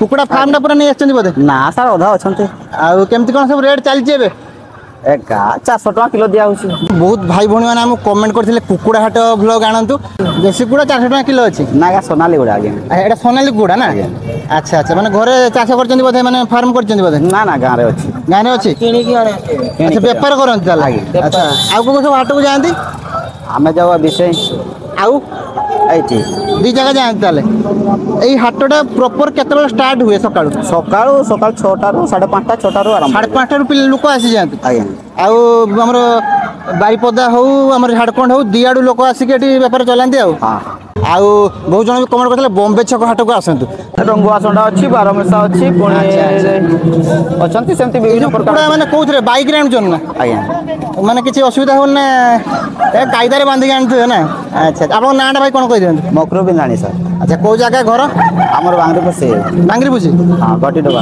कुकुड़ा farm टा पूरा नहीं आछन बोधे ना सार अधा अच्छा आउ केमती कोन सब रेट चलछि एबे एका 400 टका किलो दिया होछि बहुत भाई भौणी माने हम कमेंट करथिले कुकुड़ा हाट व्लॉग आनंतु देसी कुकुड़ा 400 टका किलो अछि ना सोनाली गुड़ा आगे एटा सोनाली कुकुड़ा ना अच्छा अच्छा माने घरे चाष करछन बोधे माने फार्म करछन बोधे ना ना गाँव रे अछि गाने अछि अच्छा व्यापार करन ताला अच्छा आउ को सब हाट को जांती आमे जावा विषय आउ एठी दी जगह जांती ताले एई हाटटा प्रॉपर केते बेला स्टार्ट हुए सकाळु सकाळु सकाळ 6टा रो 5:30 6टा रो आरंभ 5:30 ରୁ ପିଲା ଲୋକ ଆସି ଯାଆନ୍ତି ଆଜ୍ଞା ଆଉ ଆମର ବାରିପଦା ହଉ ଆମର ଝାଡ଼ଖଣ୍ଡ ହଉ ଦିଆଡୁ ଲୋକ ଆସିକି ଏଠି ବେପାର ଚଲାନ୍ତି ଆଉ ହଁ ଆଉ ବହୁତ ଜଣ ବି କମେଣ୍ଟ କରିଥିଲେ ବମ୍ବେ ଛକ ହାଟକୁ ଆସନ୍ତୁ ରଙ୍ଗୁଆ ସଣ୍ଡା ଅଛି ବାରମେଶା ଅଛି ପୁଣି ଅଛନ୍ତି ସେମିତି ବିଭିନ୍ନ ପ୍ରକାର କୁକୁଡ଼ା ମାନେ କୋଉଥିରେ ବାଇକରେ ଆଣୁଛନ୍ତି ନା ଆଜ୍ଞା ମାନେ କିଛି ଅସୁବିଧା ହଉନି ନା ଏ କାଇଦାରେ ବାନ୍ଧିକି ଆଣୁଥିବେ ନା ଆଚ୍ଛା ଆପଣଙ୍କ ନାଁଟା ଭାଇ କ'ଣ କହିଦିଅନ୍ତୁ ମକରୁ ବିନ୍ଦାଣି ସାର୍ ଆଚ୍ଛା କୋଉ ଜାଗା ଘର ଆମର ବାଙ୍ଗରି ପଶି ବାଙ୍ଗିରି ବୁଝି ହଁ ଗଟି ଡବା